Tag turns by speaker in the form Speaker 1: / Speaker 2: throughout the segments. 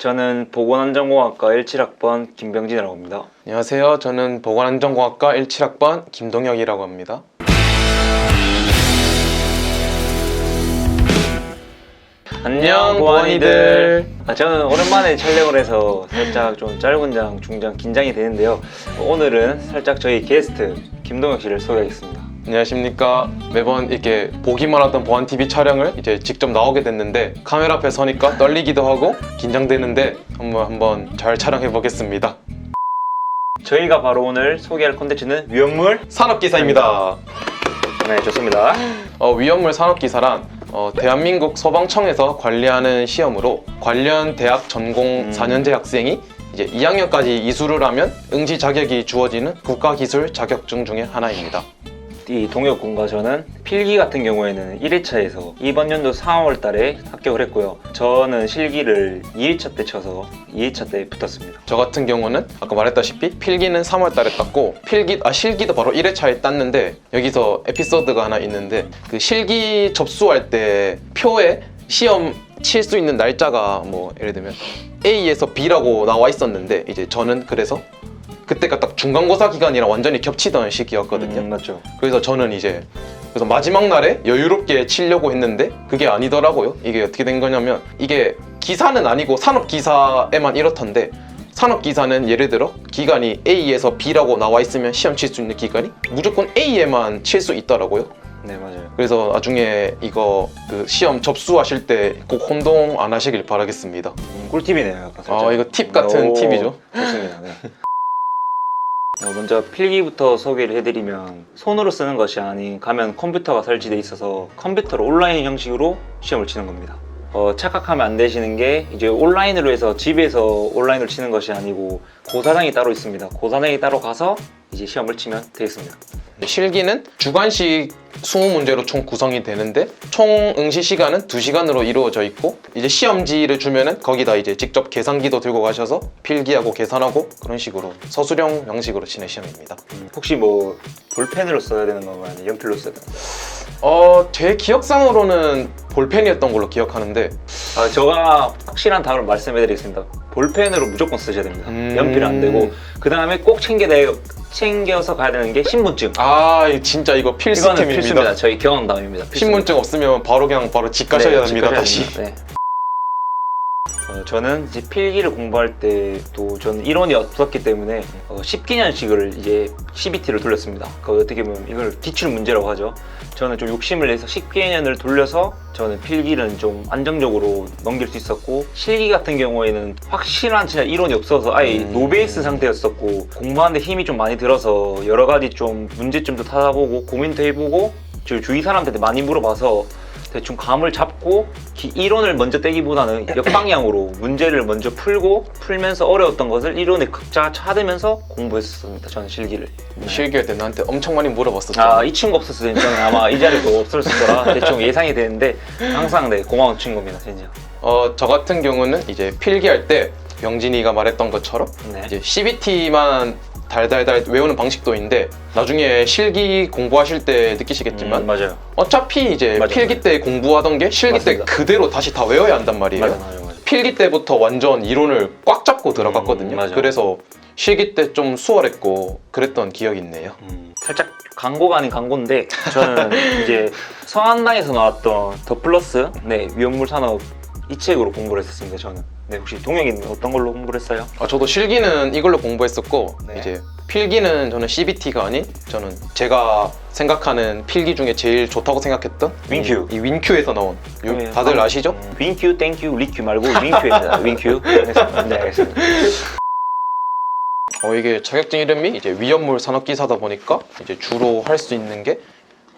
Speaker 1: 저는 보건안전공학과 17학번 김병진이라고 합니다.
Speaker 2: 안녕하세요. 저는 보건안전공학과 17학번 김동혁이라고 합니다.
Speaker 1: 안녕 보안이들. 저는 오랜만에 촬영을 해서 살짝 좀 짧은 장, 중장 긴장이 되는데요. 오늘은 살짝 저희 게스트 김동혁 씨를 소개하겠습니다.
Speaker 2: 안녕하십니까. 매번 이렇게 보기만 하던 보안TV 촬영을 이제 직접 나오게 됐는데 카메라 앞에 서니까 떨리기도 하고 긴장되는데 한번 잘 촬영해 보겠습니다.
Speaker 1: 저희가 바로 오늘 소개할 콘텐츠는 위험물
Speaker 2: 산업기사입니다.
Speaker 1: 네, 좋습니다.
Speaker 2: 위험물 산업기사란 대한민국 소방청에서 관리하는 시험으로 관련 대학 전공 4년제 학생이 이제 2학년까지 이수를 하면 응시 자격이 주어지는 국가기술 자격증 중에 하나입니다.
Speaker 1: 이 동혁 군과 저는 필기 같은 경우에는 1회차에서 이번 연도 4월 달에 합격을 했고요. 저는 실기를 2회차 때 쳐서 2회차 때 붙었습니다.
Speaker 2: 저 같은 경우는 아까 말했다시피 필기는 3월 달에 땄고 실기도 바로 1회차에 땄는데 여기서 에피소드가 하나 있는데 그 실기 접수할 때 표에 시험 칠 수 있는 날짜가 뭐 예를 들면 A에서 B라고 나와 있었는데 이제 저는 그래서 그때가 딱 중간고사 기간이랑 완전히 겹치던 시기였거든요.
Speaker 1: 맞죠.
Speaker 2: 그래서 저는 그래서 마지막 날에 여유롭게 치려고 했는데 그게 아니더라고요. 이게 어떻게 된 거냐면 이게 기사는 아니고 산업기사에만 이렇던데 산업기사는 예를 들어 기간이 A에서 B라고 나와 있으면 시험 칠 수 있는 기간이 무조건 A에만 칠 수 있더라고요.
Speaker 1: 네, 맞아요.
Speaker 2: 그래서 나중에 이거 그 시험 접수하실 때 꼭 혼동 안 하시길 바라겠습니다.
Speaker 1: 꿀팁이네요. 약간 살짝.
Speaker 2: 이거 팁 같은 팁이죠.
Speaker 1: 좋습니다. 네. 먼저 필기부터 소개를 해드리면 손으로 쓰는 것이 아닌 가면 컴퓨터가 설치되어 있어서 컴퓨터로 온라인 형식으로 시험을 치는 겁니다. 착각하면 안 되시는 게 이제 온라인으로 해서 집에서 온라인으로 치는 것이 아니고 고사장이 따로 있습니다. 고사장이 따로 가서 이제 시험을 치면 되겠습니다.
Speaker 2: 실기는 주관식 20문제로 총 구성이 되는데 총 응시 시간은 2시간으로 이루어져 있고 이제 시험지를 주면은 거기다 이제 직접 계산기도 들고 가셔서 필기하고 계산하고 그런 식으로 서술형 형식으로 치는 시험입니다.
Speaker 1: 혹시 뭐 볼펜으로 써야 되는 건가요? 아니면 연필로 써야 되는 건가요?
Speaker 2: 제 기억상으로는 볼펜이었던 걸로 기억하는데
Speaker 1: 제가 확실한 답을 말씀해드리겠습니다. 볼펜으로 무조건 쓰셔야 됩니다. 연필은 안 되고 그 다음에 꼭 챙겨서 가야 되는 게 신분증.
Speaker 2: 진짜 이거
Speaker 1: 이거는
Speaker 2: 필수템입니다.
Speaker 1: 필수입니다. 저희 경험담입니다.
Speaker 2: 신분증 없으면 바로 집 가셔야 됩니다. 다시.
Speaker 1: 네. 저는 이제 필기를 공부할 때도 저는 이론이 없었기 때문에 10개년식을 이제 CBT를 돌렸습니다. 어떻게 보면 이걸 기출 문제라고 하죠. 저는 좀 욕심을 내서 10개년을 돌려서 저는 필기는 좀 안정적으로 넘길 수 있었고 실기 같은 경우에는 확실한 진짜 이론이 없어서 아예 노베이스 상태였었고 공부하는데 힘이 좀 많이 들어서 여러 가지 좀 문제점도 찾아보고 고민도 해보고 주위 사람들한테 많이 물어봐서 대충 감을 잡고 이론을 먼저 떼기보다는 역방향으로 문제를 먼저 풀면서 어려웠던 것을 이론에 각자 찾으면서 공부했었습니다. 저는 실기를.
Speaker 2: 실기할 때 나한테 엄청 많이 물어봤었죠.
Speaker 1: 이 친구 없었으면 저는 아마 이 자리도 없었을 거라 대충 예상이 되는데 항상 고마운 친구입니다, 진짜.
Speaker 2: 저 같은 경우는 이제 필기할 때 병진이가 말했던 것처럼 이제 CBT만 달달달 외우는 방식도 있는데 나중에 실기 공부하실 때 느끼시겠지만
Speaker 1: 맞아요.
Speaker 2: 어차피 이제 필기 때 공부하던 게 실기
Speaker 1: 맞습니다.
Speaker 2: 때 그대로 다시 다 외워야 한단 말이에요.
Speaker 1: 맞아요.
Speaker 2: 필기 때부터 완전 이론을 꽉 잡고 들어갔거든요.
Speaker 1: 맞아요.
Speaker 2: 그래서 실기 때 좀 수월했고 그랬던 기억이 있네요.
Speaker 1: 살짝 광고가 아닌 광고인데 저는 이제 서한당에서 나왔던 더 플러스 위험물 산업 이 책으로 공부를 했었습니다. 저는. 네, 혹시 동혁이는 어떤 걸로 공부를 했어요?
Speaker 2: 저도 실기는 이걸로 공부했었고 이제 필기는 저는 CBT가 아닌 저는 제가 생각하는 필기 중에 제일 좋다고 생각했던
Speaker 1: 윈큐.
Speaker 2: 이 윈큐에서 나온 다들 아시죠?
Speaker 1: 윈큐, 땡큐, 리큐 말고 윈큐입니다. 윈큐. 네, 알겠습니다.
Speaker 2: 이게 자격증 이름이 이제 위험물 산업기사다 보니까 이제 주로 할 수 있는 게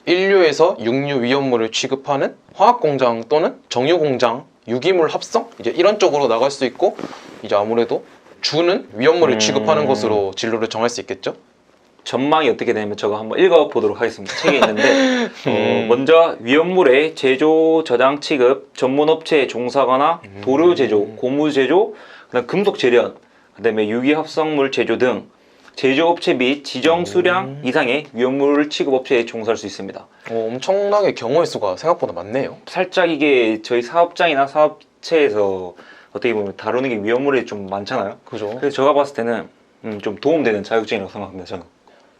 Speaker 2: 인류에서 육류 위험물을 취급하는 화학공장 또는 정유공장 유기물 합성 이제 이런 쪽으로 나갈 수 있고 이제 아무래도 주는 위험물을 취급하는 것으로 진로를 정할 수 있겠죠?
Speaker 1: 전망이 어떻게 되냐면 제가 한번 읽어보도록 하겠습니다. 책에 있는데 먼저 위험물의 제조, 저장, 취급, 전문업체에 종사하거나 도료 제조, 고무 제조, 그다음 금속 재련, 그다음에 유기합성물 제조 등 제조업체 및 지정 수량 이상의 위험물 취급업체에 종사할 수 있습니다.
Speaker 2: 엄청나게 경우의 수가 생각보다 많네요.
Speaker 1: 살짝 이게 저희 사업장이나 사업체에서 어떻게 보면 다루는 게 위험물이 좀 많잖아요.
Speaker 2: 그죠.
Speaker 1: 그래서 제가 봤을 때는 좀 도움되는 자격증이라고 생각합니다. 저는.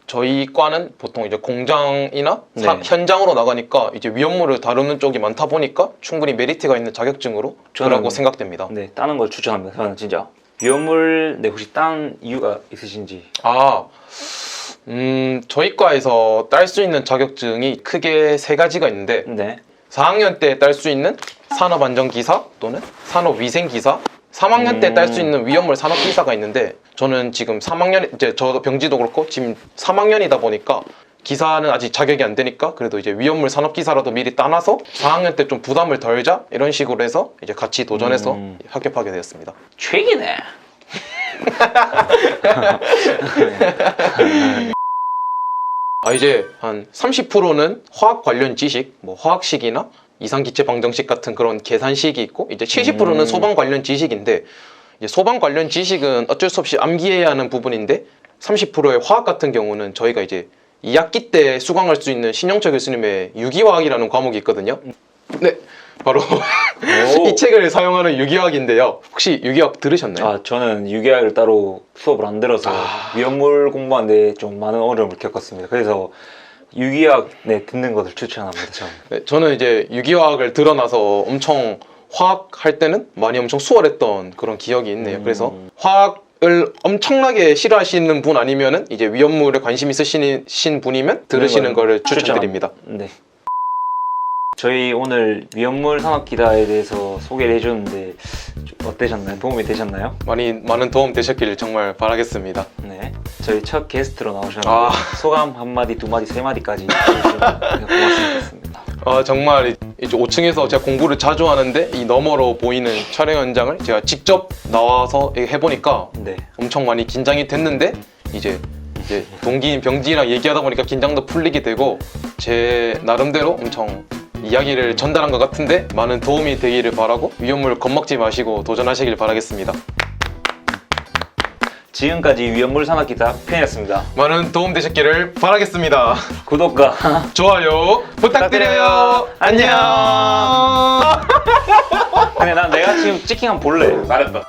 Speaker 2: 저희 과는 보통 이제 공장이나
Speaker 1: 네.
Speaker 2: 현장으로 나가니까 이제 위험물을 다루는 쪽이 많다 보니까 충분히 메리트가 있는 자격증으로 저라고 생각됩니다.
Speaker 1: 네, 따는 걸 추천합니다. 저는 진짜. 위험물 네 혹시 딴 이유가 있으신지?
Speaker 2: 저희 과에서 딸 수 있는 자격증이 크게 3가지가 있는데
Speaker 1: 네.
Speaker 2: 4학년 때 딸 수 있는 산업안전기사 또는 산업위생기사, 3학년 때 딸 수 있는 위험물 산업기사가 있는데 저는 지금 3학년 이제 저 병지도 그렇고 지금 3학년이다 보니까 기사는 아직 자격이 안 되니까 그래도 이제 위험물 산업기사라도 미리 따놔서 4학년 때 좀 부담을 덜자 이런 식으로 해서 이제 같이 도전해서 합격하게 되었습니다.
Speaker 1: 최기네.
Speaker 2: 이제 한 30%는 화학 관련 지식, 뭐 화학식이나 이상기체 방정식 같은 그런 계산식이 있고 이제 70%는 소방 관련 지식인데 이제 소방 관련 지식은 어쩔 수 없이 암기해야 하는 부분인데 30%의 화학 같은 경우는 저희가 이제 2학기 때 수강할 수 있는 신영철 교수님의 유기화학이라는 과목이 있거든요. 네, 바로 이 책을 사용하는 유기화학인데요. 혹시 유기화학 들으셨나요?
Speaker 1: 저는 유기학을 따로 수업을 안 들어서 위험물 공부하는데 좀 많은 어려움을 겪었습니다. 그래서 유기학 듣는 것을 추천합니다. 저는.
Speaker 2: 네, 저는 이제 유기화학을 들어나서 엄청 화학 할 때는 많이 엄청 수월했던 그런 기억이 있네요. 그래서 화학을 엄청나게 싫어하시는 분 아니면은 이제 위험물에 관심 있으신 분이면 들으시는 거를 추천드립니다.
Speaker 1: 네. 저희 오늘 위험물 산업기사에 대해서 소개를 해줬는데 좀 어떠셨나요? 도움이 되셨나요?
Speaker 2: 많은 도움 되셨길 정말 바라겠습니다.
Speaker 1: 네. 저희 첫 게스트로 나오셨는데 소감 한마디, 두마디, 세마디까지 해주시면 고맙습니다.
Speaker 2: 정말 이제 5층에서 제가 공부를 자주 하는데 이 너머로 보이는 촬영 현장을 제가 직접 나와서 해보니까
Speaker 1: 네.
Speaker 2: 엄청 많이 긴장이 됐는데 이제 동기인 병진이랑 얘기하다 보니까 긴장도 풀리게 되고 제 나름대로 엄청 이야기를 전달한 것 같은데 많은 도움이 되기를 바라고 위험물 겁먹지 마시고 도전하시길 바라겠습니다.
Speaker 1: 지금까지 위험물 산업기사 편이었습니다.
Speaker 2: 많은 도움 되셨기를 바라겠습니다.
Speaker 1: 구독과
Speaker 2: 좋아요 부탁드려요. 안녕.
Speaker 1: 근데 난 내가 지금 찍힌 한번 볼래.
Speaker 2: 잘했다.